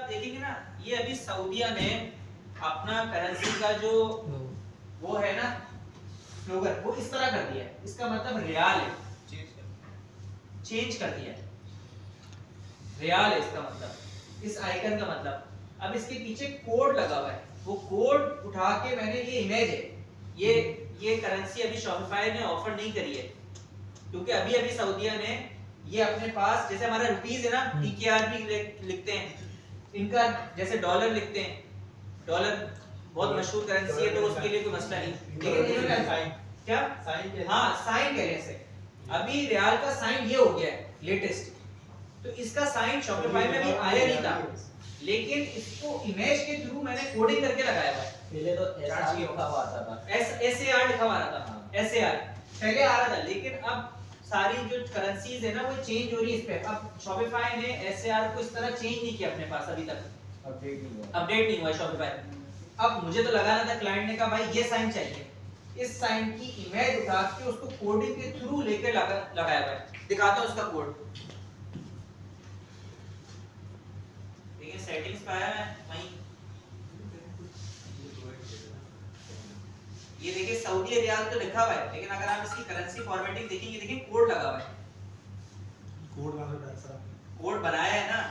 देखेंगे ना, ये अभी सऊदीया ने अपना करेंसी का जो वो है ना स्लोगन, वो इस तरह कर दिया है। इसका मतलब रियाल है, चेंज कर दिया है, रियाल है इसका मतलब, इस आइकन का मतलब। अब इसके पीछे कोड लगा हुआ है, वो कोड उठा के मैंने, ये इमेज है, ये करेंसी अभी शॉपिफाई ने ऑफर नहीं करी है, क्योंकि अभी अभी सऊदीया ने ये अपने पास, जैसे हमारा रुपीस है ना, टीकेआर भी लिखते हैं, इनका जैसे डॉलर लिखते हैं, डॉलर बहुत मशहूर करेंसी है, तो उसके लिए कोई मसला नहीं, लेकिन क्या हाँ साइन कह रहे हैं। अभी रियाल का साइन ये हो गया है लेटेस्ट, तो इसका साइन शॉपिफाई में भी आया नहीं था, लेकिन इसको इमेज के थ्रू मैंने कोडिंग करके लगाया हुआ है। पहले तो एसआर लिखा हुआ आता था, एसएआर लिखा हुआ था, एसएआर पहले आ रहा था, लेकिन अब सारी जो करेंसीज है ना वो चेंज हो रही है इस पे। अब शॉपिफाई ने एसएआर को इस तरह चेंज नहीं किया अपने पास अभी तक, अपडेट नहीं हुआ शॉपिफाई। अब मुझे तो लगाना था, क्लाइंट ने कहा भाई ये साइन चाहिए, इस साइन की इमेज उठा के उसको कोडिंग के थ्रू लेके लगाया हुआ है। दिखाता हूं उसका कोड, देखिए सेटिंग्स पे आया है वहीं, ये देखिए सऊदी रियाल तो लिखा हुआ है, लेकिन अगर आप इसकी करेंसी फॉर्मेटिंग देखेंगे, देखिए कोड लगा हुआ है, कोड बनाया है ना।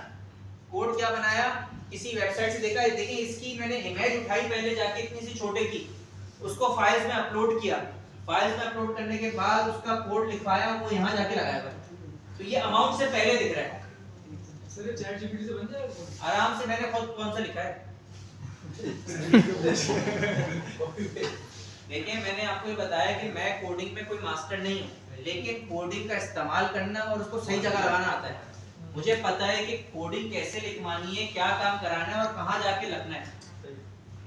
कोड क्या बनाया, किसी वेबसाइट से देखा है, देखिए इसकी मैंने इमेज उठाई पहले जाके इतनी सी छोटे की, उसको फाइल्स में अपलोड किया, फाइल्स में अपलोड करने के बाद उसका कोड लिखवाया, वो यहाँ जाके लगाया हुआ है, तो ये अमाउंट से पहले दिख रहा है। सर चैट जीपीटी से बन जाएगा आराम से, मैंने खुद कौन सा लिखा है देखिए मैंने आपको ये बताया कि मैं कोडिंग में कोई मास्टर नहीं हूँ, लेकिन कोडिंग का इस्तेमाल करना और उसको सही जगह लगाना आता है। मुझे पता है कि कोडिंग कैसे लिखवानी है, क्या काम कराना है और कहाँ जाके लगना है।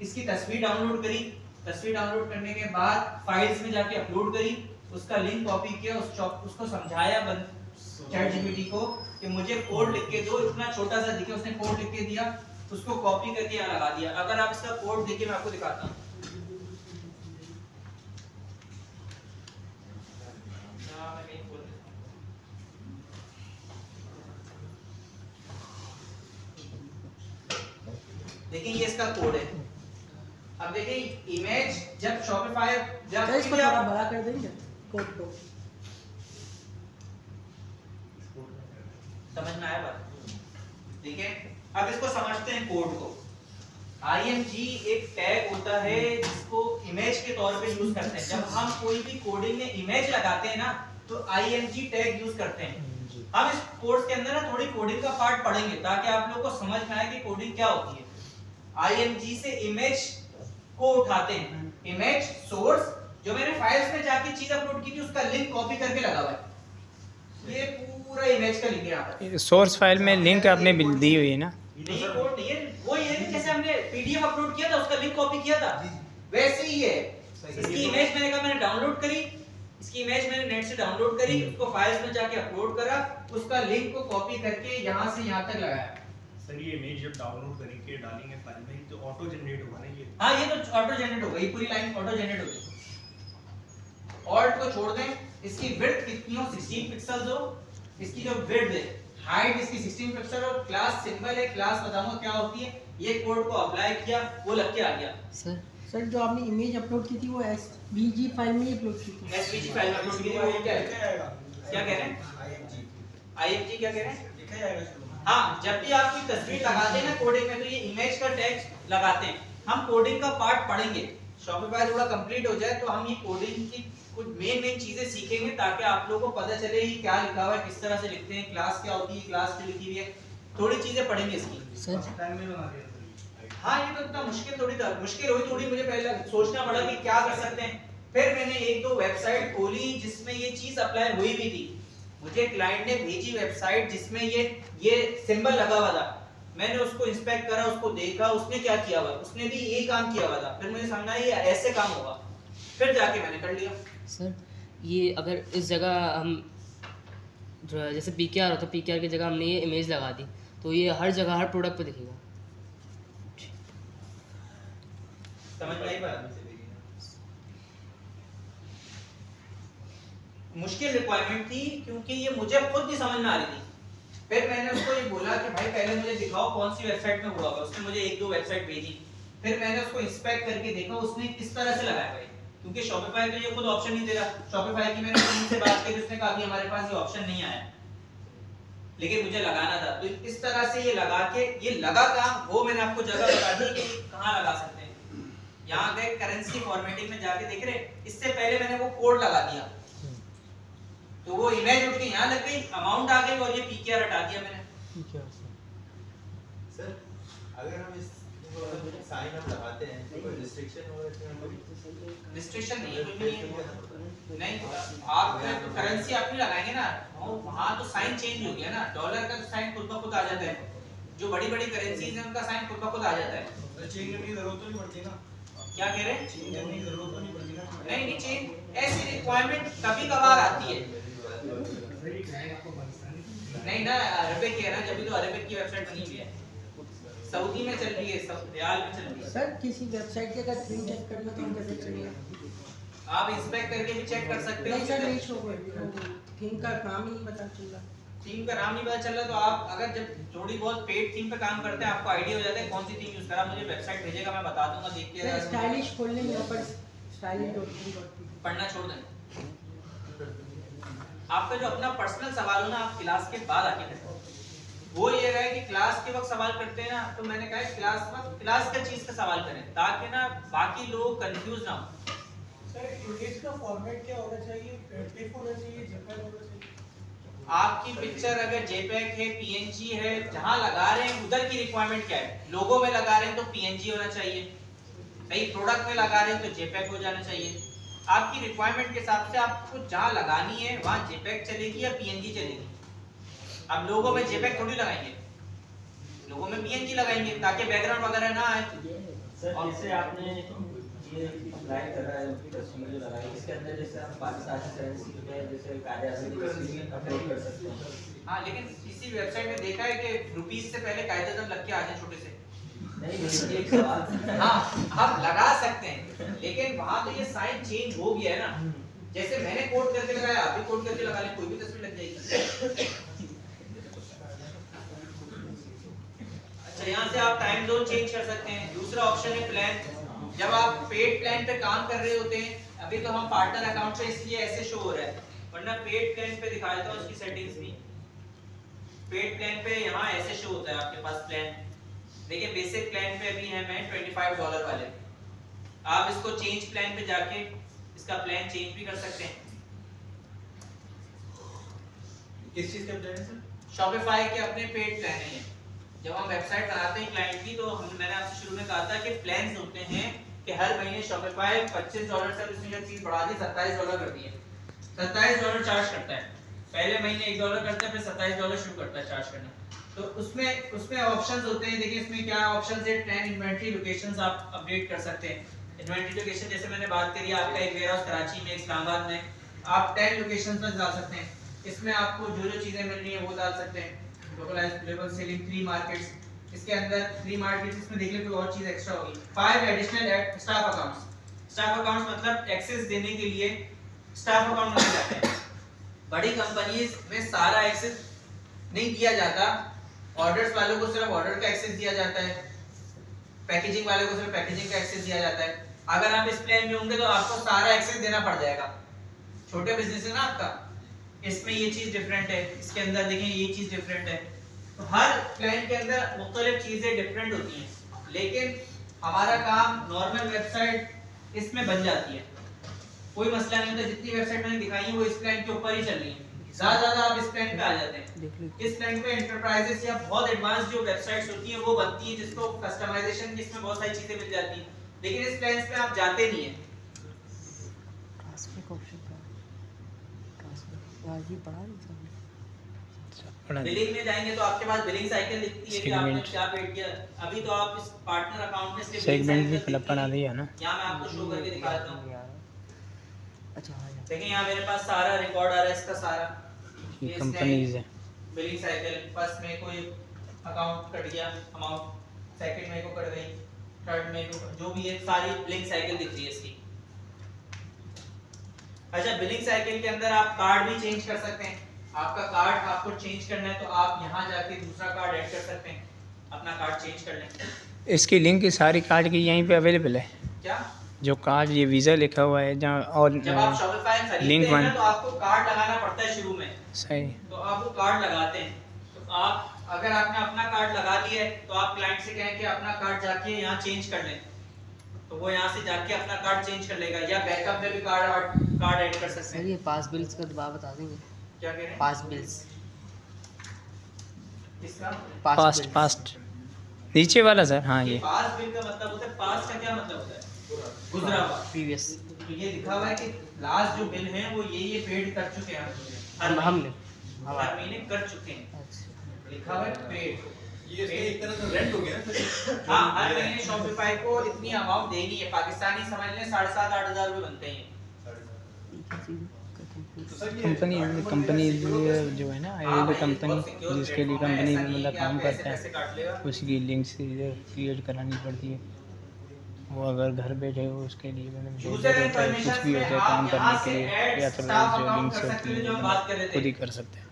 इसकी तस्वीर डाउनलोड करी, तस्वीर डाउनलोड करने के बाद फाइल्स में जाके अपलोड करी, उसका लिंक कॉपी किया, उसको समझाया चैट जीपीटी को कि मुझे कोड लिख के दो, इतना छोटा सा दिखे, उसने कोड लिख के दिया, उसको कॉपी करके यहाँ लगा दिया। अगर आप इसका कोड देखिए, मैं आपको दिखाता हूँ, देखिए ये इसका कोड है। अब देखिए इमेज, जब शॉपिफाई जब इसको थोड़ा बड़ा कर देंगे कोड को, समझ में आया बात? देखिए अब इसको समझते हैं कोड को। IMG एक टैग होता है जिसको इमेज के तौर पे यूज करते हैं। जब हम कोई भी कोडिंग में इमेज लगाते हैं ना, तो IMG टैग यूज करते हैं। हम इस कोर्स के अंदर ना थोड़ी कोडिंग का पार्ट पढ़ेंगे, ताकि आप लोगों को समझ में आए कि कोडिंग क्या होती है। IMG से इमेज को उठाते हैं, इमेज सोर्स, जो मैंने फाइल्स में जाके चीज अपलोड की थी उसका लिंक कॉपी करके लगा हुआ है। ये पूरा इमेज का लिंक है यहाँ पर। सोर्स फाइल में लिंक आपने दी हुई है ना, नहीं कोड नहीं है, वो ये है जैसे हमने पीडीएफ अपलोड किया था, उसका लिंक कॉपी किया था, वैसे ही है। इसकी इमेज मैंने कहा मैंने डाउनलोड करी, इसकी इमेज मैंने नेट से डाउनलोड करी, उसको फाइल्स में जाके अपलोड करा, उसका लिंक को कॉपी करके यहाँ से यहाँ तक लगाया। सर ये इमेज जब डाउनलोड करके डालेंगे फाइल में तो ऑटो जनरेट होगा ना ये? हाँ ये तो ऑटो जनरेट होगा, ये पूरी लाइन ऑटो जनरेट होगी। ऑल्ट को छोड़ दें, इसकी विड्थ कितनी हो, 16 पिक्सेल्स हो, इसकी जो विड्थ है, हाइट इसकी 16 पिक्सल और क्लास सिंबल है, क्लास बताऊंगा क्या होती है। ये कोड को अप्लाई किया, वो लग के आ गया। सर जो आपने इमेज अपलोड की थी वो SVG फाइल में अपलोड की थी, SVG फाइल में अपलोड की थी, वो क्या है, क्या कह रहे हैं, IMG क्या कह रहे हैं, लिखा जाएगा। हाँ जब भी आप कोई तस्वीर लगाते हैं ना कोडिंग में, तो ये इमेज का टैग लगाते हैं। हम कोडिंग का पार्ट पढ़ेंगे, शॉपिफाई थोड़ा कंप्लीट हो जाए तो हम ये कोडिंग की कुछ मेन चीजें सीखेंगे, ताकि आप लोगों को पता चले ये क्या लिखा हुआ है, किस तरह से लिखते हैं, क्लास क्या होती है, क्लास क्यों लिखी हुई है, थोड़ी चीजें पढ़ेंगे इसकी। सर हाँ ये तो इतना मुश्किल थोड़ी था, मुश्किल हुई थोड़ी, मुझे पहले सोचना पड़ा कि क्या कर सकते हैं। फिर मैंने एक दो वेबसाइट खोली जिसमें ये चीज अप्लाई हुई भी थी। मुझे क्लाइंट ने भेजी वेबसाइट जिसमें ये सिंबल लगा हुआ था, मैंने उसको इंस्पेक्ट करा, उसको देखा, उसने क्या किया हुआ, उसने भी यही काम किया हुआ था। फिर मुझे समझा ये ऐसे काम होगा, फिर जाके मैंने कर लिया। सर ये अगर इस जगह हम जो जैसे PKR होता है, PKR की जगह हमने ये इमेज लगा दी, तो ये हर जगह हर प्रोडक्ट पे दिखेगा। समझ में आई बात? मुश्किल रिक्वायरमेंट थी, क्योंकि ये मुझे खुद नहीं समझ में आ रही थी। फिर मैंने उसको ये बोला कि भाई पहले मुझे दिखाओ कौन सी वेबसाइट में हुआ होगा। उसने मुझे एक दो वेबसाइट भेजी, फिर मैंने उसको इंस्पेक्ट करके देखा उसने किस तरह से लगाया भाई, क्योंकि शॉपिफाई तो ये खुद ऑप्शन नहीं दे रहा। शॉपिफाई की मैंने टीम से बात की, उसने कहा अभी हमारे पास ये ऑप्शन नहीं आया, लेकिन मुझे लगाना था। तो इस तरह से ये लगा के ये लगा काम, वो मैंने आपको जगह बता दी कि कहाँ लगा सकते हैं। यहाँ गए करेंसी फॉर्मेटिंग में जाके देख रहे, इससे पहले मैंने वो कोड लगा दिया तो वो इमेज उठ के यहाँ लग गई, अमाउंट आ गई और ये पीकेआर हटा दिया मैंने। सर अगर हम इस साइन अप लगाते हैं तो कोई रिस्ट्रिक्शन होगा इसमें? रिस्ट्रिक्शन नहीं है, कुछ भी नहीं आप करेंसी अपनी लगाएंगे ना, वहाँ तो साइन चेंज हो गया ना। डॉलर का तो साइन खुद ब खुद आ जाता है, जो बड़ी बड़ी करेंसीज हैं उनका साइन खुद ब खुद आ जाता है। तो चेंज करने की जरूरत तो नहीं पड़ती ना? क्या कह रहे हैं? चेंज करने की जरूरत तो नहीं पड़ती ना? नहीं नहीं, चेंज ऐसी रिक्वायरमेंट कभी कभार आती है। नहीं ना, अरबिक है ना, जब भी तो अरबिक की वेबसाइट बनी हुई है, सऊदी में चल रही है, सब रियाल में चल रही है। सर किसी वेबसाइट के अगर थीम चेक करना तो हम कैसे करेंगे? आप इंस्पेक्ट करके भी चेक कर सकते हो। नहीं सर, नहीं शो थीम का नाम ही नहीं पता चल रहा। थीम का नाम नहीं पता चल रहा तो आप अगर जब थोड़ी बहुत पेड थीम पे काम करते हैं आपको आइडिया हो जाता है कौन सी थीम यूज करा। मुझे वेबसाइट भेजेगा, मैं बता दूंगा, देख के स्टाइलिश खोल लेंगे ऊपर stylish.com पढ़ना छोड़ दें। आपका जो अपना पर्सनल सवाल हो ना, आप क्लास के बाद आके करें। वो ये रहा कि क्लास के वक्त सवाल करते हैं ना, तो मैंने कहा क्लास वक्त क्लास का चीज का सवाल करें ताकि ना बाकी लोग कंफ्यूज ना हो। सर इमेज का फॉर्मेट क्या होना चाहिए? पिक होना चाहिए, जेपीईजी होना चाहिए? आपकी पिक्चर अगर जेपीईजी है, पीएनजी है, जहां लगा रहे हैं उधर की रिक्वायरमेंट क्या है। लोगो में लगा रहे हैं तो पीएनजी होना चाहिए, सही। प्रोडक्ट में लगा रहे हैं तो जेपीईजी हो जाना चाहिए। आपकी रिक्वायरमेंट के हिसाब से आपको जहां लगानी है वहां जेपीईजी चलेगी या पीएनजी चलेगी। अब लोगो में जेपीईजी थोड़ी लगाएंगे, लोगो में पीएनजी लगाएंगे ताकि बैकग्राउंड वगैरह ना आए। सर जैसे आपने ये अप्लाई कर रहा है तस्वीर जो लगाई, इसके अंदर जैसे हम पाकिस्तानी करेंसी में जैसे कायदे तस्वीर अपलोड कर सकते हैं। हाँ, लेकिन किसी वेबसाइट में देखा है कि रुपीस से पहले कायदे लग के आ जाए छोटे से। नहीं एक सवाल। हाँ, हम लगा सकते हैं, लेकिन वहां तो ये साइन चेंज हो गया है ना। जैसे मैंने कोड करके लगाया, आप भी कोड करके लगा ले, कोई भी तस्वीर लग जाएगी। अच्छा, यहाँ से आप टाइम जोन चेंज कर सकते हैं। दूसरा ऑप्शन है प्लान। जब आप पेड प्लान पे काम कर रहे होते हैं, अभी तो हम पार्टनर अकाउंट पे इसलिए ऐसे शो हो रहा है, वरना पेड प्लान पे दिखा देता हूँ उसकी सेटिंग्स भी। पेड प्लान पे यहाँ ऐसे शो होता है आपके पास प्लान। देखिए बेसिक प्लान पे अभी है मैं $25 वाले। आप इसको चेंज प्लान पे जाके इसका प्लान चेंज भी कर सकते हैं। किस चीज का प्लान है सर? शॉपिफाई के अपने पेड प्लान हैं। जब हम वेबसाइट बनाते हैं क्लाइंट की, तो मैंने आपसे शुरू में कहा था कि प्लान्स होते हैं कि हर महीने शॉपिफाई $25 से उसने ये चीज बढ़ा दी, $27 कर दी है। $27 चार्ज करता है। पहले महीने $1 करता है, फिर $27 शुरू करता है चार्ज करना। तो उसमें ऑप्शंस होते हैं। देखिए इसमें क्या ऑप्शंस है। 10 इन्वेंटरी लोकेशंस आप अपडेट कर सकते हैं। इन्वेंटरी लोकेशन जैसे मैंने बात करी, आपका एक वेयरहाउस कराची में, इस्लामाबाद में, आप 10 लोकेशंस पर डाल सकते हैं। इसमें आपको जो जो चीजें मिल रही है वो डाल सकते हैं। Localized level selling 3 markets. इसके अंदर 3 मार्केट्स, इसमें देख ले कोई और चीज एक्स्ट्रा होगी। 5 additional staff accounts. Staff accounts मतलब एक्सेस देने के लिए स्टाफ अकाउंट बनाए जाते हैं। बड़ी कंपनीज में सारा एक्सेस नहीं दिया जाता। ऑर्डर्स वालों को सिर्फ ऑर्डर का एक्सेस दिया जाता है, पैकेजिंग वाले को सिर्फ पैकेजिंग का एक्सेस दिया जाता है। अगर आप इस प्लान में होंगे तो आपको सारा एक्सेस देना पड़ जाएगा। छोटे बिजनेस है ना आपका, इसमें ये चीज डिफरेंट है, इसके अंदर देखें ये चीज डिफरेंट है। तो हर प्लान के अंदर मुख्तलिफ चीजें डिफरेंट होती हैं, लेकिन हमारा काम नॉर्मल वेबसाइट इसमें बन जाती है, कोई मसला नहीं होता। जितनी वेबसाइट मैंने दिखाई है वो इस प्लान के ऊपर ही चल रही है। ज्यादा आप इस प्लान पे आ जाते हैं। इस प्लान पे एंटरप्राइजेस या बहुत एडवांस जो वेबसाइट्स होती हैं वो बनती हैं, जिसको कस्टमाइजेशन की इसमें बहुत सारी चीजें मिल जाती हैं, लेकिन इस प्लान पे आप जाते नहीं हैं। बिलिंग में जाएंगे तो आपके पास बिलिंग साइकिल दिखती है कि आपने क्या पेड किया। अभी तो आप इस पार्टनर अकाउंट में सिर्फ सेगमेंट भी फिलअप बना दिया ना। यहां मैं आपको शो करके दिखा देता हूं। अच्छा हाँ देखिए यहां मेरे पास सारा रिकॉर्ड आ रहा है इसका सारा। ये कंपनीज है। बिलिंग साइकिल फर्स्ट में कोई अकाउंट कट गया अमाउंट, सेकंड में को कट गई, थर्ड में को जो भी है सारी बिलिंग साइकिल दिख रही है इसकी। अच्छा, बिलिंग साइकिल के अंदर आप कार्ड भी चेंज कर सकते हैं। आपका कार्ड आपको चेंज करना है तो आप यहाँ जाके दूसरा कार्ड ऐड कर सकते हैं, अपना कार्ड चेंज कर लें। इसकी लिंक सारी कार्ड की यहीं पे अवेलेबल है। क्या जो कार्ड ये वीज़ा लिखा हुआ है जहाँ, और जब आप शॉपिफाई खरीदते लिंक हैं ना वन तो आपको कार्ड लगाना पड़ता है शुरू में, सही। तो आप वो कार्ड लगाते हैं। तो आप अगर आपने अपना कार्ड लगा लिया है तो आप क्लाइंट से कहें कि अपना कार्ड जाके यहाँ चेंज कर लें, तो वो यहाँ से जाके अपना कार्ड चेंज कर लेगा, या बैकअप में भी कार्ड ऐड कर सकते सर हैं। ये पास बिल्स का दबाव बता देंगे। क्या कह रहे हैं? पास बिल्स, इसका पास्ट पास्ट नीचे वाला सर, हाँ ये पास बिल का मतलब होता है, पास का क्या मतलब होता है? गुजरा हुआ। प्रीवियस। तो ये लिखा हुआ है कि लास्ट जो बिल है वो ये पेड कर चुके हैं हमने हर महीने कर चुके हैं, अच्छा लिखा हुआ है पेड। ये इसका एक तरह से रेंट हो गया ना। हाँ, हर महीने शॉपिफाई को इतनी अमाउंट देनी है, पाकिस्तानी समझ लें 7,500-8,000 रुपए बनते हैं। तो सर ये कंपनी जो है ना, हाँ ये भाई, कंपनी बहुत secure जिसके लिए platform है, कंपनी ऐसा नहीं है मतलब कि काम आप करता पैसे है काट लेगा। उसकी लिंक से क्रिएट करानी पड़ती है। वो अगर घर बैठे हो उसके लिए मतलब जो यूजर ज़रूरत है, कुछ इन्फॉर्मेशन भी में होता है आप काम यहाँ करने के से लिए, ऐड या तो स्टाफ जो अकाउंट लिंक्स कर होती सकते हैं, हैं जो हम बात कर रहे थे। खुद ही कर सकते हैं।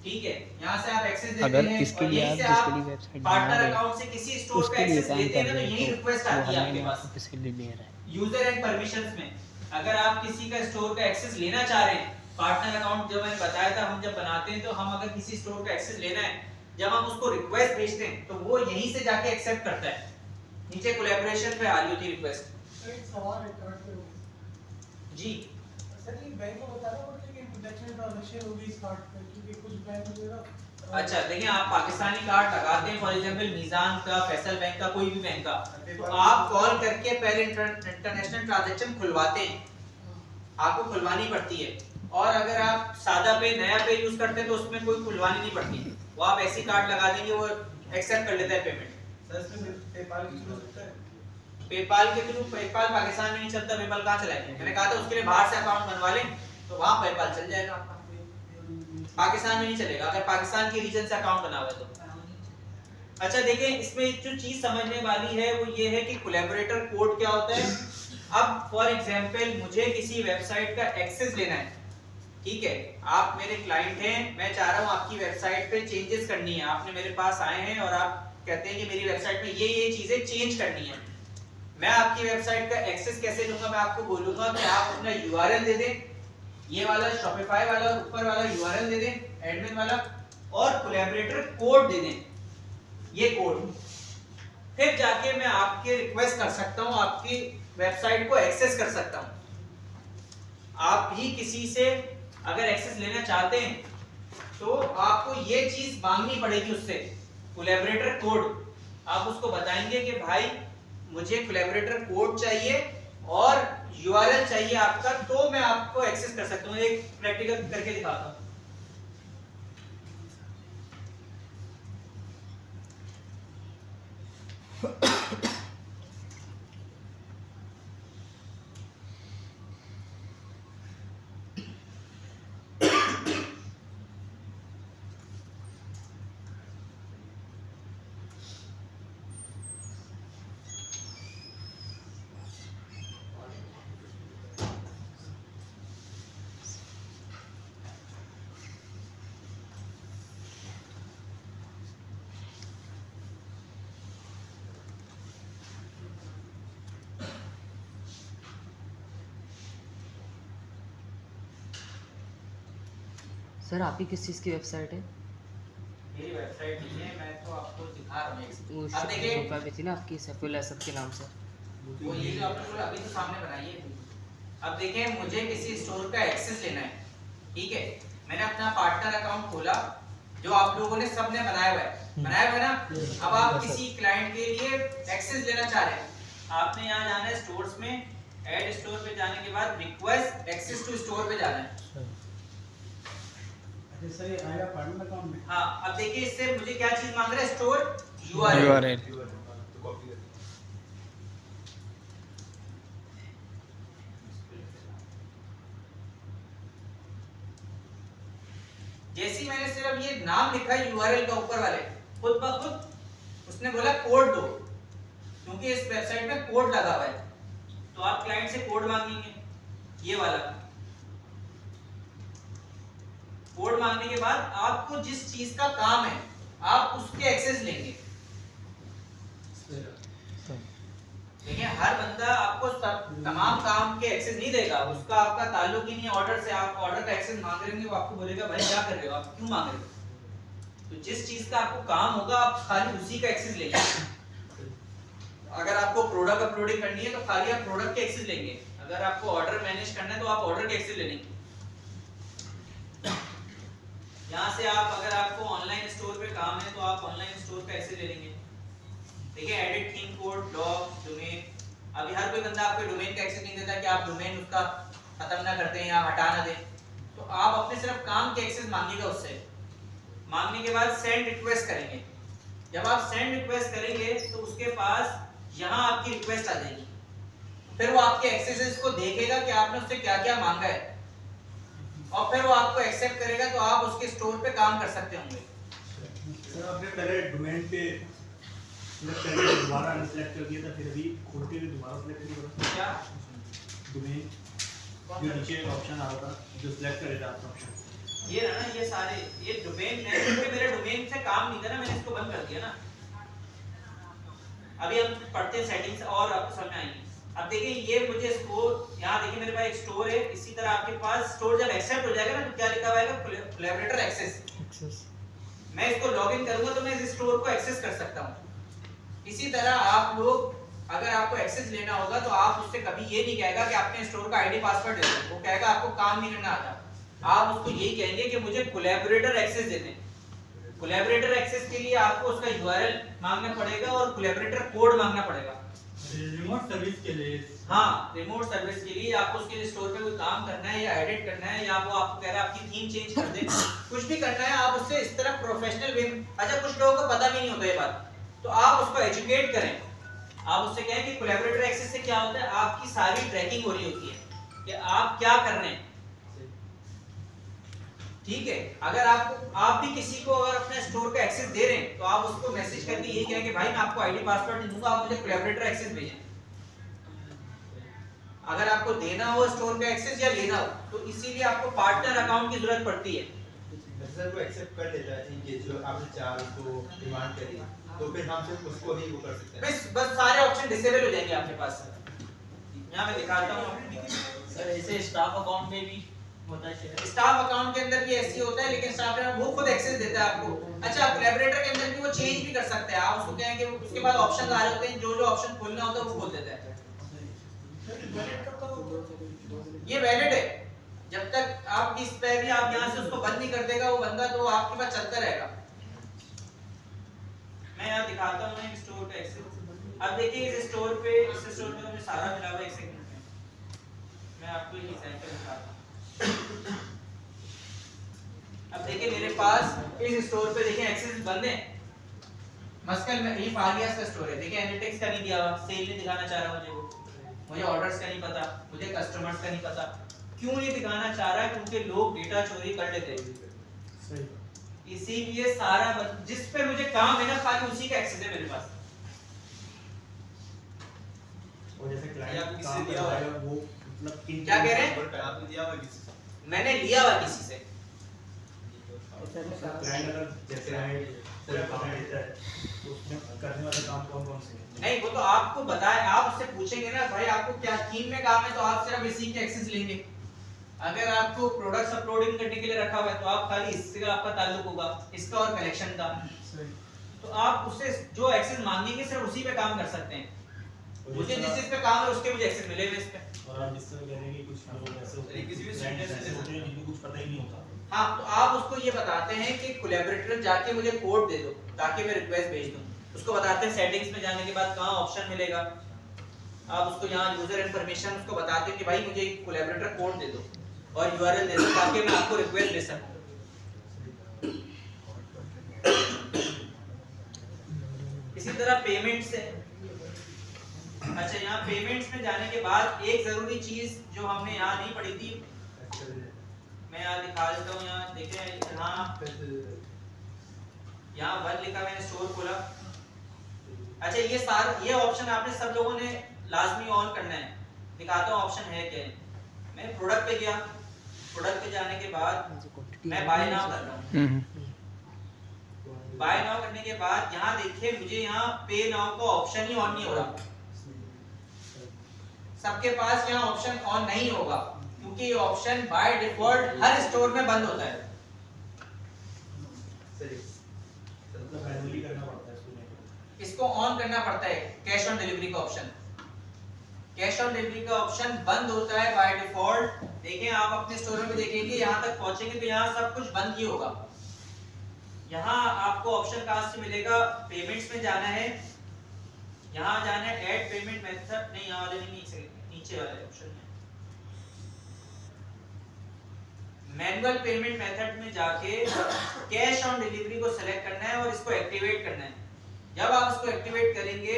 ठीक है, यहाँ से आप एक्सेस देते अगर हैं इसके और लिए यहीं आप से जिसके आप लिए वेबसाइट पार्टनर बना रहे हैं अकाउंट से किसी स्टोर का उसके लिए एक्सेस काम लेते हैं कर ना, तो रहे यही हैं रिक्वेस्ट तो वो आती है हमें आपके पास। किसी लिए ले रहे हैं। यूजर एंड परमिशंस में अगर आप किसी का स्टोर का एक्सेस लेना चाह रहे हैं, पार्टनर अकाउंट जब मैंने बताया था, हम जब बनाते हैं तो हम अगर किसी स्टोर का एक्सेस लेना है, जब हम उसको रिक्वेस्ट भेजते हैं तो वो यहीं से जाके एक्सेप्ट करता है। नीचे कोलैबोरेशन पे आ रही होती रिक्वेस्ट। सर एक सवाल है कार्ड पे। जी सर ये बैंक को बताना पड़ता है कि इंटरनेशनल ट्रांजैक्शन होगी इस कार्ड पे, क्योंकि कुछ बैंक जो है ना अच्छा, देखिए आप पाकिस्तानी कार्ड लगाते हैं, फॉर एग्जांपल मीज़ान का, फैसल बैंक का, कोई भी बैंक का, तो आप कॉल करके पहले इंटरनेशनल ट्रांजैक्शन खुलवाते हैं, आपको खुलवानी पड़ती है। और अगर आप सादा पे नया पे यूज करते हैं तो उसमें कोई खुलवानी नहीं पड़ती, वो आप ऐसी कार्ड लगा देंगे, वो एक्सेप्ट कर लेता है पेमेंट। सर इसमें पेपाल की हो सकता है। पेपाल के थ्रू, पेपाल पाकिस्तान में नहीं चलता, पेपाल कहाँ चलाएंगे? मैंने कहा था उसके लिए बाहर से अकाउंट बनवा लें तो वहाँ पेपाल चल जाएगा आपका, पाकिस्तान में नहीं चलेगा अगर पाकिस्तान के रीजन से अकाउंट बना हुआ है तो। अच्छा देखिए, इसमें जो चीज समझने वाली है वो ये है कि कोलैबोरेटर कोड क्या होता है। अब फॉर एग्जांपल मुझे किसी वेबसाइट का एक्सेस लेना है, ठीक है, आप मेरे क्लाइंट हैं, मैं चाह रहा हूँ आपकी वेबसाइट पे चेंजेस करनी है, आपने मेरे पास आए हैं और आप कहते हैं कि मेरी वेबसाइट में ये चीजें चेंज करनी है। मैं आपकी वेबसाइट का एक्सेस कैसे लूंगा? मैं आपको बोलूंगा कि आप अपना यूआरएल दे दें, ये वाला शॉपिफाई वाला ऊपर वाला यूआरएल दे दें, एडमिन वाला, और कोलैबोरेटर कोड दे दें, ये कोड। फिर जाके मैं आपके रिक्वेस्ट कर सकता हूं, आपकी वेबसाइट को एक्सेस कर सकता हूं। आप भी किसी से अगर एक्सेस लेना चाहते हैं तो आपको ये चीज मांगनी पड़ेगी उससे, कोलैबोरेटर कोड। आप उसको बताएंगे कि भाई मुझे कोलैबोरेटर कोड चाहिए और यूआरएल चाहिए आपका, तो मैं आपको एक्सेस कर सकता हूं। एक प्रैक्टिकल करके दिखाता हूं। सर आपकी किस चीज़ की वेबसाइट है? मेरी वेबसाइट नहीं है, मैं तो आपको दिखा रहा हूं। वो अब देखिए, शॉपिफाई पे थी ना आपकी, सैफुल असद के नाम से। वो ये जो आपने अभी तो सामने बनाई है। अब देखिए, मुझे किसी स्टोर का एक्सेस लेना है, ठीक है, मैंने अपना पार्टनर अकाउंट खोला जो आप लोगों ने सबने बनाया हुआ है ना। अब आप किसी क्लाइंट के लिए एक्सेस लेना चाह रहे हैं, आपने यहाँ जाना है स्टोर्स में, ऐड स्टोर पे जाने के बाद रिक्वेस्ट एक्सेस टू स्टोर पे जाना है। अच्छा सर ये आएगा पार्टनर अकाउंट में। हाँ, अब देखिए इससे मुझे क्या चीज मांग रहा है? Store URL. यूआरएल तो कॉपी कर जैसे ही मैंने सिर्फ ये नाम लिखा है यूआरएल का ऊपर वाले, खुद ब खुद उसने बोला कोड दो, क्योंकि इस वेबसाइट में कोड लगा हुआ है, तो आप क्लाइंट से कोड मांगेंगे, ये वाला। कोड मांगने के बाद आपको जिस चीज का काम है आप उसके एक्सेस लेंगे। देखिए हर बंदा आपको तमाम काम के एक्सेस नहीं देगा, उसका आपका ताल्लुक ही नहीं ऑर्डर से। आप ऑर्डर का एक्सेस मांग रहे होंगे, वो आपको बोलेगा भाई क्या कर रहे हो आप, क्यों मांग रहे हो। तो जिस चीज का आपको काम होगा आप खाली उसी का एक्सेस लेंगे। अगर आपको प्रोडक्ट अपलोडिंग करनी है तो खाली आप प्रोडक्ट के एक्सेस लेंगे। अगर आपको ऑर्डर मैनेज करना है तो आप ऑर्डर के एक्सेस ले लेंगे। यहाँ से आप अगर आपको ऑनलाइन स्टोर पे काम है तो आप ऑनलाइन स्टोर का एक्सेस ले लेंगे। देखिए edit theme code, blog, domain. अभी हर कोई बंदा आपको डोमेन का एक्सेस नहीं देता कि आप डोमेन उसका खत्म ना करते हैं या हटा ना दें। तो आप अपने सिर्फ काम के एक्सेस मांगिएगा उससे। मांगने के बाद सेंड रिक्वेस्ट करेंगे। जब आप सेंड रिक्वेस्ट करेंगे तो उसके पास यहाँ आपकी रिक्वेस्ट आ जाएगी। फिर वो आपके एक्सेसेस को देखेगा कि आपने उससे क्या क्या मांगा है और फिर वो आपको एक्सेप्ट करेगा तो आप उसके स्टोर पे काम कर सकते होंगे। सर आपने पहले डोमेन पे पहले दोबारा अनसेलेक्ट कर दिया था, फिर अभी खोलते हुए दोबारा सेलेक्ट किया क्या डोमेन जो नीचे ऑप्शन आ रहा था जो सिलेक्ट करे था आपका ऑप्शन ये ना ये सारे ये डोमेन है, क्योंकि मेरे डोमेन से काम नहीं था ना, मैंने इसको बंद कर दिया ना। अभी हम पढ़ते हैं सेटिंग्स और आपको समझ में आएंगी। अब देखिए ये मुझे स्टोर, यहाँ देखिए मेरे पास एक स्टोर है। इसी तरह आपके पास स्टोर जब एक्सेप्ट हो जाएगा ना तो क्या लिखा हुआ है, कोलैबोरेटर एक्सेस। मैं इसको लॉगिन करूंगा तो मैं इस स्टोर को एक्सेस कर सकता हूँ। इसी तरह आप लोग अगर आपको एक्सेस लेना होगा तो आप उससे कभी ये नहीं कहेगा कि आपने स्टोर का आईडी पासवर्ड दे दो। वो कहेगा आपको काम नहीं करना आता। आप उसको यही कहेंगे कि मुझे कोलैबोरेटर एक्सेस दे दें। कोलैबोरेटर एक्सेस के लिए आपको उसका यूआरएल मांगना पड़ेगा और कोलैबोरेटर कोड मांगना पड़ेगा। रिमोट सर्विस के लिए। हाँ, रिमोट सर्विस के लिए आपको उसके लिए स्टोर पे कोई काम करना है या एडिट करना है या वो आपको कह रहा है आपकी थीम चेंज कर दे, कुछ भी करना है आप उससे इस तरह प्रोफेशनल वे। अच्छा कुछ लोगों को पता भी नहीं होता ये बात, तो आप उसको एजुकेट करें। आप उससे कहें कि कोलैबोरेटर एक्सेस से क्या होता है, आपकी सारी ट्रैकिंग हो रही होती है कि आप क्या कर रहे हैं। ठीक है, अगर आप भी किसी को अगर अपने स्टोर का एक्सेस दे रहे हैं तो आप उसको मैसेज करके यही कहें कि भाई मैं आपको आईडी पासवर्ड नहीं दूंगा, आप मुझे कोलैबोरेटर एक्सेस भेजें। अगर आपको देना हो स्टोर का एक्सेस या लेना हो तो इसीलिए आपको पार्टनर अकाउंट की जरूरत पड़ती है। सर वो एक्सेप्ट कर लेता है कि जो आपने चार उसको डिमांड करी तो फिर हम सिर्फ उसको ही वो कर सकते हैं। बस सारे ऑप्शन डिसेबल हो जाएंगे आपके पास। यहाँ मैं दिखाता हूँ सर ऐसे स्टाफ अकाउंट में भी होता है। स्टाफ अकाउंट के अंदर भी ऐसे होता है, लेकिन स्टाफ में वो खुद एक्सेस देता है आपको। अच्छा कोलैबोरेटर के अंदर भी वो चेंज भी कर सकते हैं। आप उसको कहें कि उसके बाद ऑप्शन आ रहे होते हैं, जो ऑप्शन खोलना होता है वो खोल देता है। ये वैलिड है जब तक आप इस पे भी आप यहाँ से उसको बंद नहीं कर देगा वो बंदा, तो आपके पास चलता रहेगा। मैं यहाँ दिखाता हूँ एक स्टोर का एक्सेस। अब देखिए इस स्टोर पे तो मुझे सारा मिला हुआ है। एक सेकंड में मैं आपको एक एग्जांपल दिखाता हूँ। अब देखिए मेरे पास इस स्टोर पे देखिए एक्सेस बंद है। मस्कल में ये फालियास का स्टोर है। देखिए एनालिटिक्स का नहीं दिया हुआ, सेल नहीं दिखाना चाह रहा मुझे ऑर्डर्स का नहीं पता, मुझे कस्टमर्स का नहीं पता। क्यों नहीं दिखाना चाह रहा है? क्योंकि लोग डेटा चोरी कर लेते हैं। इसीलिए सारा जिस पे मुझे काम है ना खाली उसी का एक्सेस है मेरे पास। और जैसे क्लाइंट आपको किससे काम दिया हुआ है? करवाएगा वो मतलब क्या कह रहे हैं? आपने दिया हुआ किसी से? मैंने लिया हुआ किसी से। क्लाइंट अगर जैसे हमें कोई काम देता है तो उसमें करने वाले काम कौन से हैं? नहीं वो तो आपको बताए, आप उससे पूछेंगे ना भाई आपको क्या थीम में काम है तो आप सिर्फ इसी के एक्सेस लेंगे। अगर आपको प्रोडक्ट्स अपलोडिंग करने के लिए रखा हुआ है तो आप खाली इससे आपका ताल्लुक होगा, इसका और कलेक्शन का। तो आप उससे जो एक्सेस मांगेंगे सिर्फ उसी पे काम कर सकते हैं। मुझे जिस चीज पे काम है उसके मुझे एक्सेस मिलेगा इस पे। और आप जिस तरह कह रहे हैं कि कुछ लोग ऐसे होते हैं, किसी भी client student ऐसे होते हैं जिनको कुछ पता ही नहीं होता। हाँ तो आप उसको ये बताते हैं कि कोलैबोरेटर जाके मुझे कोड दे दो ताकि मैं रिक्वेस्ट भेज दूं। उसको बताते हैं सेटिंग्स में जाने के बाद कहाँ ऑप्शन मिलेगा। आप उसको यहाँ यूजर इन्फॉर्मेशन उसको बताते हैं कि भाई मुझे कोलैबोरेटर कोड दे दो और यूआरएल दे दो ताकि मैं आपको रिक्वेस्ट भेज सकूं। इसी तरह पेमेंट्स है। अच्छा यहाँ पेमेंट्स में जाने के बाद एक जरूरी चीज जो हमने यहाँ नहीं पढ़ी थी, मैं यहाँ दिखा देता हूँ। यहाँ देखें यहाँ वन लिखा, मैंने स्टोर खोला। अच्छा ये ऑप्शन आपने सब लोगों ने लाजमी ऑन करना है। दिखाता हूँ ऑप्शन है क्या है। मैं प्रोडक्ट पे गया, प्रोडक्ट पे जाने के बाद मैं बाय नाउ कर रहा हूँ। बाय नाउ करने के बाद यहाँ देखिए मुझे यहाँ पे नाउ का ऑप्शन ही ऑन नहीं हो रहा। सबके पास यहाँ ऑप्शन ऑन नहीं होगा क्योंकि ये option by default her store में बंद होता है। मतलब मैनुअली करना पड़ता है इसको। इसको ऑन करना पड़ता है। कैश ऑन डिलीवरी का ऑप्शन, कैश ऑन डिलीवरी का ऑप्शन बंद होता है बाय डिफॉल्ट। देखें आप अपने स्टोर में देखेंगे यहाँ तक पहुंचेंगे तो यहाँ सब कुछ बंद ही होगा। यहाँ आपको ऑप्शन कहाँ से मिलेगा, पेमेंट्स में जाना है, यहाँ जाना है ऐड पेमेंट मेथड, नहीं यहाँ वाले नहीं, नीचे वाले ऑप्शन में मैनुअल पेमेंट मेथड में जाके कैश ऑन डिलीवरी को सिलेक्ट करना है और इसको एक्टिवेट करना है। जब आप इसको एक्टिवेट करेंगे,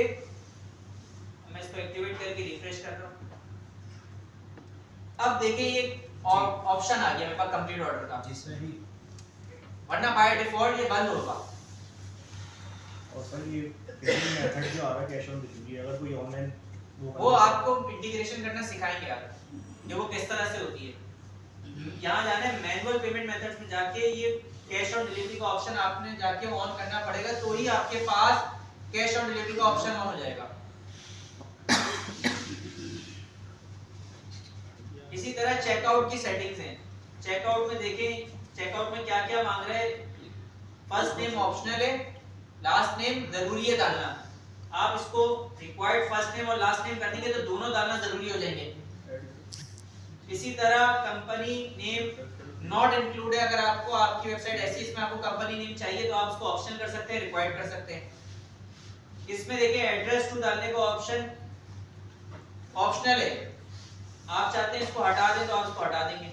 मैं इसको एक्टिवेट करके रिफ्रेश कर रहा हूँ, अब देखिए ये ऑप्शन आ गया मेरे पास कंप्लीट ऑर्डर का, जिसमें भी वरना बाय डिफॉल्ट ये बंद होगा। और सर ये पेमेंट मेथड जो आ रहा है कैश ऑन डिलीवरी, अगर कोई ऑनलाइन वो आपको इंटीग्रेशन करना सिखाएंगे आप कि वो किस तरह से होती है। यहाँ जाना है मैनुअल पेमेंट मेथड्स में जाके ये कैश ऑन डिलीवरी का ऑप्शन आपने जाके ऑन करना पड़ेगा, तो ही आपके पास कैश ऑन डिलीवरी का ऑप्शन ऑन हो जाएगा। इसी तरह चेकआउट की सेटिंग्स हैं। चेकआउट में देखें चेकआउट में क्या क्या मांग रहा है। फर्स्ट नेम ऑप्शनल है, लास्ट नेम जरूरी है डालना। आप इसको रिक्वायर्ड फर्स्ट नेम और लास्ट नेम कर देंगे तो दोनों डालना जरूरी हो जाएंगे। इसी तरह कंपनी नेम नॉट इंक्लूड है, अगर आपको आपकी वेबसाइट ऐसी इसमें आपको कंपनी नेम चाहिए तो आप उसको ऑप्शन कर सकते हैं, रिक्वायर्ड कर सकते हैं। इसमें देखिए एड्रेस टू डालने का ऑप्शन ऑप्शनल है, आप चाहते हैं इसको हटा दें तो आप इसको हटा देंगे,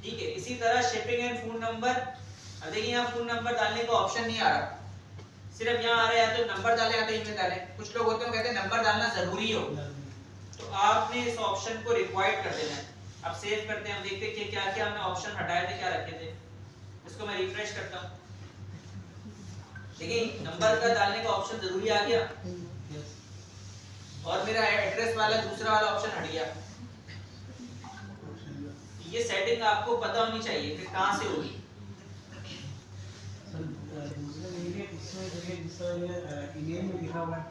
ठीक है। इसी तरह शिपिंग एंड फोन नंबर, अब देखिए यहाँ फोन नंबर डालने का ऑप्शन नहीं आ रहा, सिर्फ यहाँ आ रहा है या तो नंबर डालें या तो ईमेल डालें। कुछ लोग होते हैं कहते हैं नंबर डालना जरूरी हो, तो आपने इस ऑप्शन को रिक्वायर्ड कर देना है। अब सेव करते हैं, हम देखते हैं कि क्या क्या हमने ऑप्शन हटाए थे, क्या रखे थे। इसको मैं रिफ्रेश करता हूँ, देखिए नंबर का डालने का ऑप्शन जरूरी आ गया और मेरा एड्रेस वाला दूसरा वाला ऑप्शन हट गया। ये सेटिंग आपको पता होनी चाहिए कि कहाँ से होगी। ईमेल में लिखा हुआ है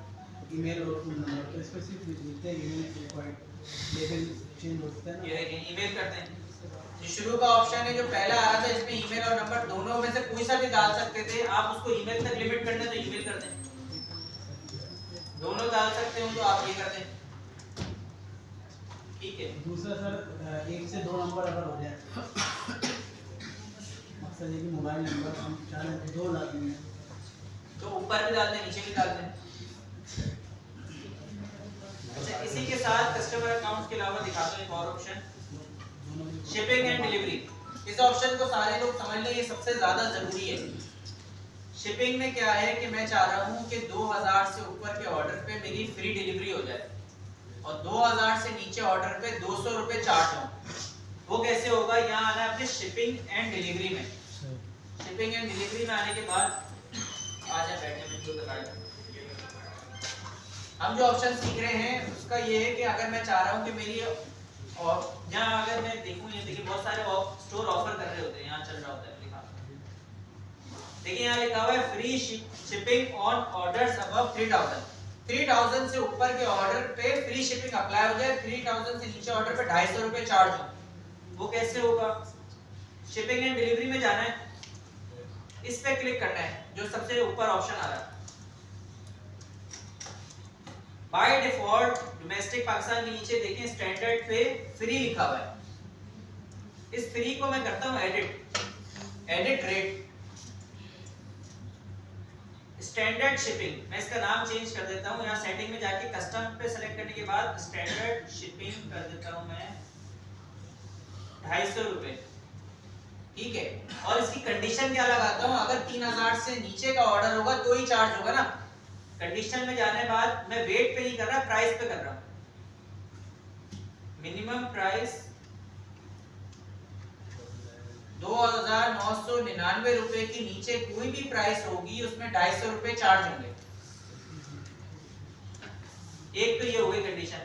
ईमेल और फोन नंबर, तो इसमें सिर्फ लिखते हैं ईमेल रिक्वायर्ड, लेवल चेंज होता है ना। ये देखिए ईमेल करते हैं, जो शुरू का ऑप्शन है जो पहला आ रहा था इसमें ईमेल और नंबर दोनों में से कोई सा भी डाल सकते थे। आप उसको ईमेल तक लिमिट करना है तो ईमेल कर दें, दोनों डाल सकते हो तो आप ये कर दें, ठीक है। दूसरा सर 1 से 2 नंबर अगर हो जाए, मकसद ये कि मोबाइल नंबर हम चाहें 2 ला देंगे तो ऊपर भी डाल दें नीचे भी डाल दें। अच्छा, इसी के साथ कस्टमर अकाउंट्स के अलावा दिखाता हूं एक और ऑप्शन, शिपिंग एंड डिलीवरी। इस ऑप्शन को सारे लोग समझ लें, ये सबसे ज्यादा जरूरी है। शिपिंग में क्या है कि मैं चाह रहा हूं कि 2000 से ऊपर के ऑर्डर पे मेरी फ्री डिलीवरी हो जाए और 2000 से नीचे ऑर्डर पे 200 रुपए चार्ज हो। वो कैसे होगा, यहाँ आना है अपने शिपिंग एंड डिलीवरी में। शिपिंग एंड डिलीवरी में आने के बाद आजा बैठे में जो बताया, हम जो ऑप्शन सीख रहे हैं उसका ये है कि अगर मैं चाह रहा हूँ कि मेरी और यहाँ अगर मैं देखूँ, ये देखिए बहुत सारे स्टोर ऑफर कर रहे होते हैं, यहाँ चल रहा होता है लिखा, देखिए यहाँ लिखा हुआ है free shipping on orders above 3000 से ऊपर के ऑर्डर पे फ्री शिपिंग अप्लाई हो जाए, 3000 से नीचे ऑर्डर पे 250 रुपए चार्ज हो। वो कैसे होगा, शिपिंग एंड डिलीवरी में जाना है, इस पे क्लिक करना है जो सबसे ऊपर ऑप्शन आ रहा है। बाय डिफॉल्ट डोमेस्टिक पाकिस्तान के नीचे देखें स्टैंडर्ड पे फ्री लिखा हुआ है। इस फ्री को मैं करता हूं एडिट रेट स्टैंडर्ड शिपिंग, मैं इसका नाम चेंज कर देता हूं। यहाँ सेटिंग में जाके कस्टम पे सेलेक्ट करने के बाद स्टैंडर्ड शिपिंग कर देता हूं मैं 250 रुपए, ठीक है। और इसकी कंडीशन क्या लगाता हूं, अगर 3000 से नीचे का ऑर्डर होगा तो ही चार्ज होगा ना। कंडीशन में जाने बाद मैं वेट पे नहीं कर रहा, प्राइस पे कर रहा हूं। मिनिमम प्राइस 2999 रुपए के नीचे कोई भी प्राइस होगी उसमें 250 रुपए चार्ज होंगे। एक तो ये हो गई कंडीशन।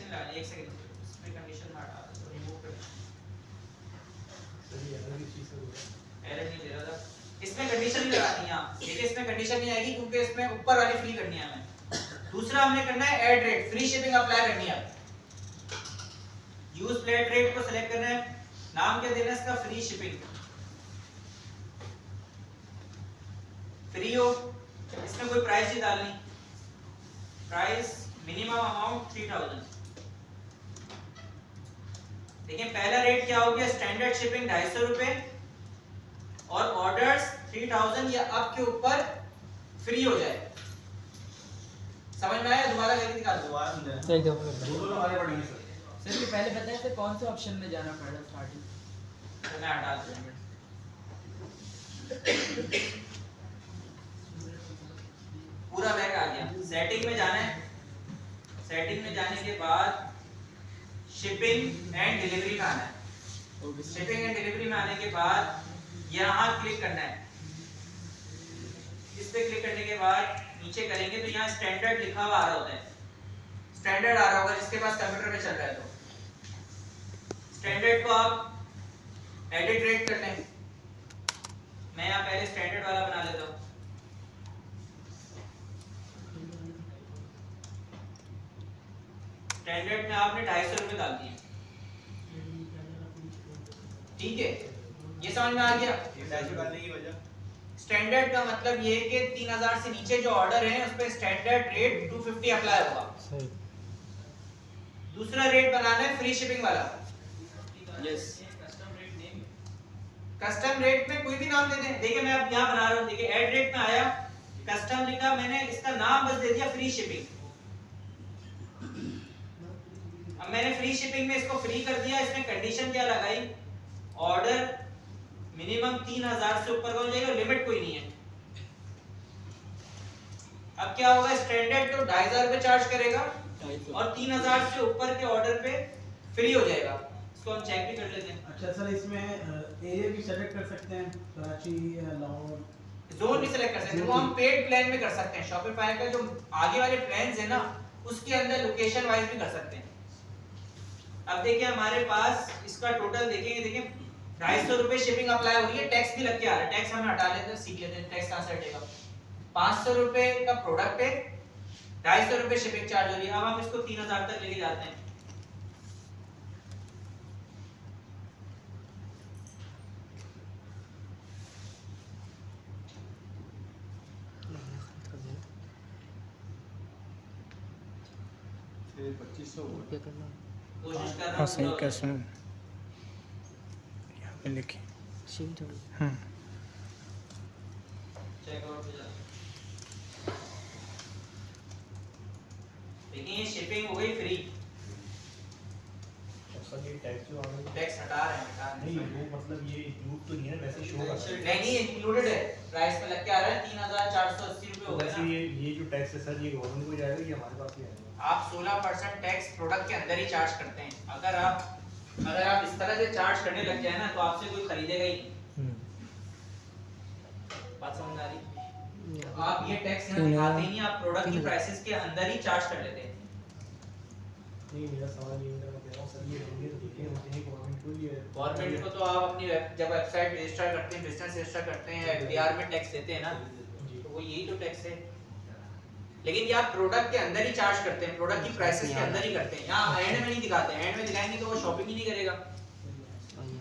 कंडीशन लगानी, एक सेकंड इसमें कंडीशन में हटा दो, रिमूव कर सही है, अगर ये चीज़ हो गया एरर नहीं दे रहा था। इसमें कंडीशन नहीं लगानी है आप, देखिए इसमें कंडीशन नहीं आएगी क्योंकि इसमें ऊपर वाली फ्री करनी है हमें। दूसरा हमने करना है add rate, free shipping apply करनी है। यूज फ्लैट रेट को सिलेक्ट करना है, नाम क्या देना है इसका, फ्री शिपिंग, फ्री हो, इसमें कोई प्राइस नहीं डालनी, प्राइस मिनिमम अमाउंट 3000। देखिए पहला रेट क्या हो गया, स्टैंडर्ड शिपिंग 250 रुपए और ऑर्डर्स 3000 या अब के ऊपर फ्री हो जाए। समझ में आया? दोबारा करके दिखा दो। एक दफा दोनों हमारे पड़ेंगे सर। सर ये पहले बताएं सर कौन से ऑप्शन में जाना पड़ेगा स्टार्टिंग? तो मैं हटा दूंगा। पूरा बैग आ गया, सेटिंग में जाना है, सेटिंग में जाने के बाद शिपिंग एंड डिलीवरी में आना है। शिपिंग एंड डिलीवरी में आने के बाद यहाँ क्लिक करना है, इस पे क्लिक करने के बाद नीचे करेंगे तो यहाँ स्टैंडर्ड लिखा हुआ आ रहा होता है, स्टैंडर्ड आ रहा होगा जिसके पास कंप्यूटर में चल रहा है। तो स्टैंडर्ड को आप एडिट रेट कर लें, मैं यहाँ पहले स्टैंडर्ड वाला बना लेता हूँ। स्टैंडर्ड में आपने 250 रुपए डाल दिए, ठीक है, ये समझ में आ गया। ये पैसे डालने की वजह स्टैंडर्ड का मतलब ये है कि 3000 से नीचे जो ऑर्डर है उस पे स्टैंडर्ड रेट 250 अप्लाई होगा। सही। दूसरा रेट बनाना है फ्री शिपिंग वाला। यस। कस्टम रेट में कोई भी नाम दे दें। देखिए मैं अब यहाँ बना रहा हूँ, देखिए ऐड रेट में आया, कस्टम लिखा, मैंने इसका नाम बस दे दिया फ्री शिपिंग। अब मैंने फ्री शिपिंग में इसको फ्री कर दिया। इसमें कंडीशन क्या लगाई, ऑर्डर मिनिमम 3000 से ऊपर का हो जाएगा, लिमिट कोई नहीं है। अब क्या होगा, स्टैंडर्ड तो 2500 रुपए चार्ज करेगा और 3000 से ऊपर के ऑर्डर पे फ्री हो जाएगा। इसको हम चेक भी कर लेते हैं। अच्छा सर, इसमें एरिया भी सेलेक्ट कर सकते हैं, कराची, लाहौर, जोन भी सिलेक्ट कर सकते हैं, वो हम पेड प्लान में कर सकते हैं। शॉपिफाई का जो आगे वाले प्लान्स है ना, उसके अंदर लोकेशन वाइज भी कर सकते हैं। अब देखिए हमारे पास इसका टोटल देखेंगे, देखिए 250 रुपए शिपिंग अप्लाई हो रही है, टैक्स भी लग के आ रहा है। टैक्स हम हटा लेते हैं, सीख लेते हैं टैक्स कहां से हटेगा। 500 रुपए का प्रोडक्ट है, 250 रुपए शिपिंग चार्ज हो रही है। अब हम इसको 3000 तक लेके जाते हैं। फिर 2500 हुआ। क्या करना? कोशिश कर रहा हाँ हूं सही पूरा- कसम यहाँ पे लिखी। सेम थोड़ी। चेकआउट पे जाते हैं। देखिए ये शिपिंग हो गई फ्री, सर ये टैक्स जो आ रहा है टैक्स हटा रहे हैं। नहीं, वो मतलब ये इंक्लूड तो नहीं है, वैसे शो कर रहा है। नहीं नहीं इंक्लूडेड है, प्राइस में लग के आ रहा है 3480 रुपए तो हो गए वैसे ना। ये जो टैक्स है सर, ये गवर्नमेंट को जाएगा या हमारे पास ही आएगा? आप 16% टैक्स प्रोडक्ट के अंदर ही चार्ज करते हैं। अगर आप इस तरह से चार्ज करने लग जाए ना, तो आपसे कोई खरीदेगा ही नहीं। बात समझ आ रही? आप ये टैक्स यहाँ दिखाते ही नहीं, आप प्रोडक्ट की प्राइसेस के अंदर ही चार्ज कर लेते हैं। नहीं, मेरा सवाल ये है, मैं कह रहा हूँ सर ये होंगे तो देखें होते हैं गवर्नमेंट को, ये गवर्नमेंट को तो आप अपनी जब वेबसाइट रजिस्टर करते हैं, बिजनेस रजिस्टर करते हैं, एफडीआर में टैक्स देते हैं ना, जी। तो वो यही तो टैक्स है। लेकिन ये आप प्रोडक्ट के अंदर ही चार्ज करते हैं, प्रोडक्ट की प्राइसेस के अंदर ही करते हैं। यहाँ एंड में नहीं दिखाते हैं, एंड में दिखाएंगे तो वो शॉपिंग ही नहीं करेगा।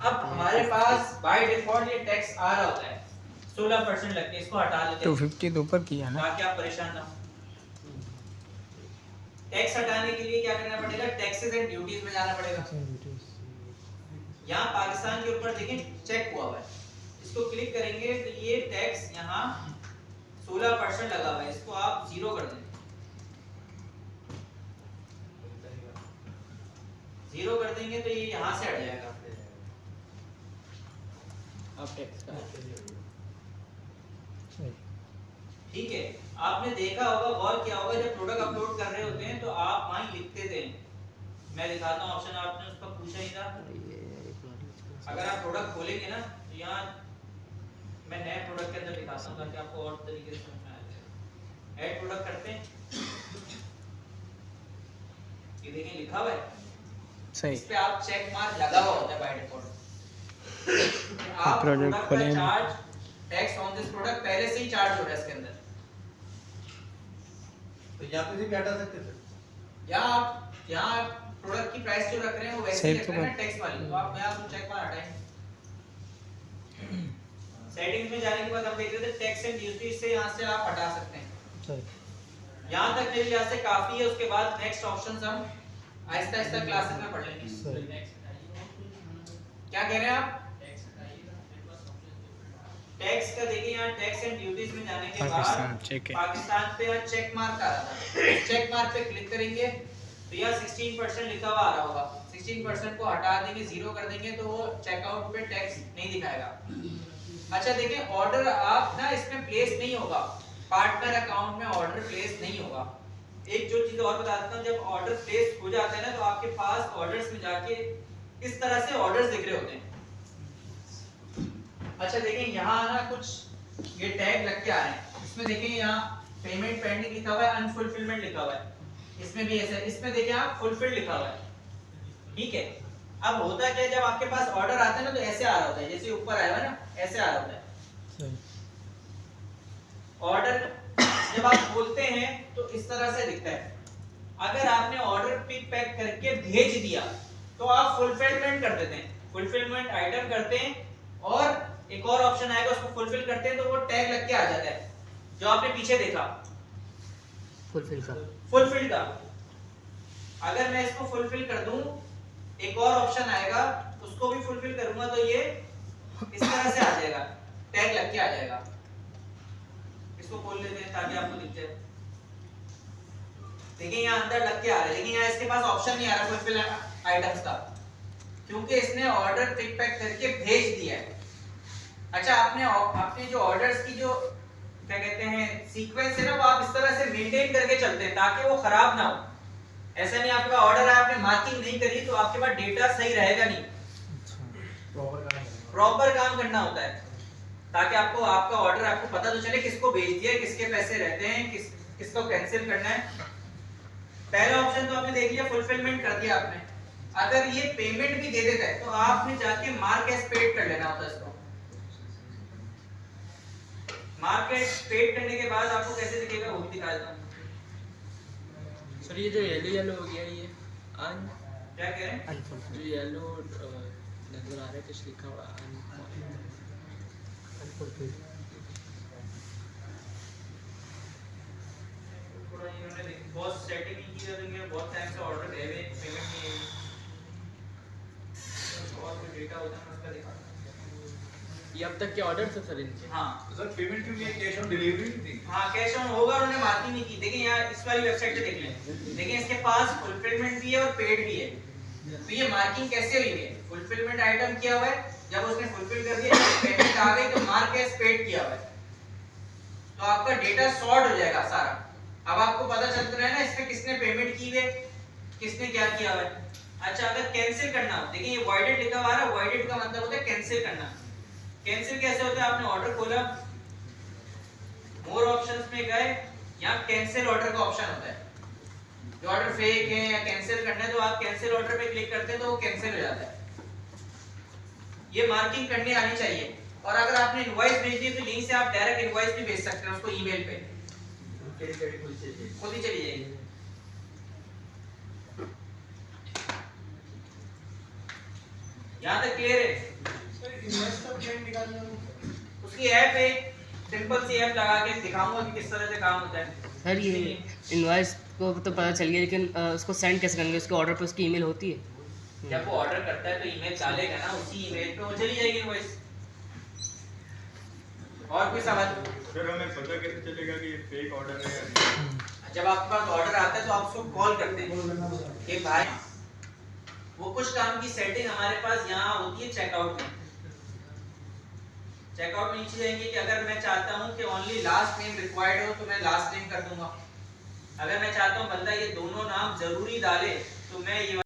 अब हमारे पास बाय डिफॉल्ट ये टैक्स आ रहा होता है 16% लग के, इसको हटा लेते हैं 250 तो ऊपर किया ना। ताकि आप परेशान ना हो। टैक्स हटाने के लिए क्या करना पड़ेगा, टैक्सेस एंड ड्यूटीज में जाना पड़ेगा। यहाँ पाकिस्तान के ऊपर देखें चेक हुआ हुआ है, इसको क्लिक करेंगे तो ये टैक्स यहाँ 16% लगा हुआ है, इसको आप 0 कर दें। 0 कर देंगे तो ये यहाँ से हट जाएगा। अब टैक्स का ठीक है, आपने देखा होगा, गौर किया होगा, जब प्रोडक्ट अपलोड कर रहे होते हैं तो आप वहीं लिखते थे। मैं दिखाता हूँ ऑप्शन, आपने उस पर पूछा ही था। अगर आप प्रोडक्ट खोलेंगे ना तो यहाँ मैं नए प्रोडक्ट के अंदर दिखाता हूँ ताकि आपको और तरीके से समझ में आ जाए। ऐड प्रोडक्ट करते हैं, ये देखें लिखा हुआ है, सही। इस पे आप चेक मार्क लगा हुआ होता है बाय डिफॉल्ट। आप प्रोडक्ट प्रोडक्ट खोलें। का charge tax on this product पहले से ही चार्ज हो रहा है इसके अंदर। तो यहाँ पे से भी हटा सकते थे। या आप यहाँ प्रोडक्ट की प्राइस जो रख रहे हैं वो वैसे ही Save रख तो रहे हैं ना कर। टैक्स वाली, तो आप यहाँ तो चेक मार हटाएं। सेटिंग्स में जाने के बाद हम देख रहे थे टैक्स एंड ड्यूटी से यहाँ से आप हटा सकते हैं। सही। यहाँ तक मेरे लिहाज से काफी है, उसके बाद नेक्स्ट ऑप्शंस हम आहिस्ता आहिस्ता क्लासेस में पढ़ लेंगे। क्या कह रहे हैं आप? टैक्स का देखिए यहाँ टैक्स एंड ड्यूटीज में जाने के पाकिस्तान बाद चेक है। पाकिस्तान पे यहाँ चेक मार्क आ रहा था, चेक मार्क पे क्लिक करेंगे तो यहाँ 16% लिखा हुआ आ रहा होगा। 16% को हटा देंगे, जीरो कर देंगे तो वो चेकआउट पे टैक्स नहीं दिखाएगा। अच्छा देखिए ऑर्डर आप ना इसमें प्लेस नहीं होगा, पार्टनर अकाउंट में ऑर्डर प्लेस नहीं होगा। एक जो चीज और बता देता हूँ, जब ऑर्डर प्लेस हो जाता है ना तो आपके पास ऑर्डर्स में जाके इस तरह से ऑर्डर्स दिख रहे होते हैं। अच्छा देखिए यहाँ ना कुछ ये टैग लग के आ रहे हैं, इसमें देखिए यहाँ पेमेंट पेंडिंग लिखा हुआ है, अनफुलफिलमेंट लिखा हुआ है, इसमें भी ऐसा, इसमें देखिए आप फुलफिल्ड लिखा हुआ है, ठीक है। अब होता क्या है जब आपके पास ऑर्डर आता है ना तो ऐसे आ रहा होता है, जैसे ऊपर आया हुआ है ना ऐसे आ रहा होता है ऑर्डर। जब आप बोलते हैं तो इस तरह से दिखता है। अगर आपने ऑर्डर पिक पैक करके भेज दिया तो आप फुलफिलमेंट कर देते हैं, फुलफिलमेंट आइटम करते हैं और एक और ऑप्शन आएगा उसको फुलफिल करते हैं तो वो टैग लग के आ जाता है जो आपने पीछे देखा फुलफिल का। फुलफिल का। अगर मैं इसको फुलफिल कर दूं एक और ऑप्शन आएगा उसको भी फुलफिल करूंगा तो ये इस तरह से आ जाएगा, टैग लग के आ जाएगा। इसको खोल लेते हैं ताकि आपको दिख जाए। देखिए यहाँ अंदर लग के आ रहा है, लेकिन यहाँ इसके पास ऑप्शन नहीं आ रहा फुलफिल आइटम्स का, क्योंकि इसने ऑर्डर पिक पैक करके भेज दिया है। अच्छा आपने जो ऑर्डर्स की जो क्या कहते हैं सीक्वेंस है ना वो आप इस तरह से मेंटेन करके चलते हैं ताकि वो खराब ना हो। ऐसा नहीं आपका ऑर्डर है आपने मार्किंग नहीं करी तो आपके पास डेटा सही रहेगा नहीं। प्रॉपर काम करना होता है ताकि आपको आपका ऑर्डर आपको पता तो चले किसको भेज दिया, किसके पैसे रहते हैं, किसको कैंसिल करना है। पहला ऑप्शन तो आपने देख लिया, फुलफिलमेंट कर दिया आपने। अगर ये पेमेंट भी दे देता है तो आपने जाके मार्क एज पेड कर लेना होता है। इसको मार्क एज पेड करने के बाद आपको कैसे दिखेगा वो भी दिखा देता हूं। सर ये जो येलो हो गया ये क्या कह रहे हैं? जो येलो नजर आ रहा है कुछ लिखा हुआ थोड़ा इन्होंने बहुत सेटिंग नहीं की है, बहुत टाइम से ऑर्डर है वे पेमेंट नहीं है। तो और कोई डेटा होता है मैं उसका दिखाता हूं। ये अब तक के ऑर्डर थे सर इनके। हां सर पेमेंट क्यों नहीं, कैश ऑन डिलीवरी नहीं थी। हाँ कैश ऑन होगा, उन्होंने मार्किंग नहीं की। देखिए यहाँ इस वाली वेबसाइट पे देख लें, देखिए इसके पास फुलफिलमेंट भी है और पेड भी है। तो ये मार्किंग कैसे हुई है? फुलफिलमेंट आइटम किया हुआ है, जब उसने फुलफिल कर दिया पेमेंट आ गई तो मार्क एज पेड किया हुआ है, तो आपका डेटा सॉर्ट हो जाएगा सारा। अब आपको पता चलता रहे ना इसमें किसने पेमेंट की है, किसने क्या किया हुआ है। अच्छा अगर कैंसिल करना हो, देखिए ये वॉइडेड लिखा हुआ है, वॉइडेड का मतलब होता है कैंसिल करना। कैंसिल कैसे होता है? आपने ऑर्डर खोला, मोर ऑप्शंस में गए, यहाँ कैंसिल ऑर्डर का ऑप्शन होता है। जो ऑर्डर फेक है या कैंसिल करना है तो आप कैंसिल ऑर्डर पे क्लिक करते हैं तो वो कैंसिल हो जाता है। ये मार्किंग करनी आनी चाहिए। और अगर आपने इनवॉइस भेज दी तो लिंक से आप डायरेक्ट इनवॉइस भी भेज सकते हैं उसको ईमेल पे, खुद ही चली जाएगी। यहाँ तक क्लियर है? इन्वेस्ट का पेमेंट निकालना है उसकी ऐप है, सिंपल सी ऐप लगा के दिखाऊंगा कि किस तरह से काम होता है। सर ये इनवॉइस को तो पता चल गया, लेकिन उसको सेंड कैसे करेंगे? उसके ऑर्डर पे उसकी ईमेल होती है? जब वो ऑर्डर करता है तो ईमेल डालेगा ना, उसी ईमेल पे वो चली जाएगी इनवॉइस। और कोई सवाल? फिर हमें पता कैसे चलेगा कि ये फेक ऑर्डर है या नहीं? जब आपके पास ऑर्डर आता है तो आप उसको कॉल करते हैं कि भाई, वो कुछ काम की सेटिंग हमारे पास यहाँ होती है चेकआउट में। चेकआउट में नीचे जाएंगे कि अगर मैं चाहता हूँ कि ओनली लास्ट नेम रिक्वायर्ड हो तो मैं लास्ट नेम कर दूंगा। अगर मैं चाहता हूँ बंदा ये दोनों नाम जरूरी डाले तो मैं ये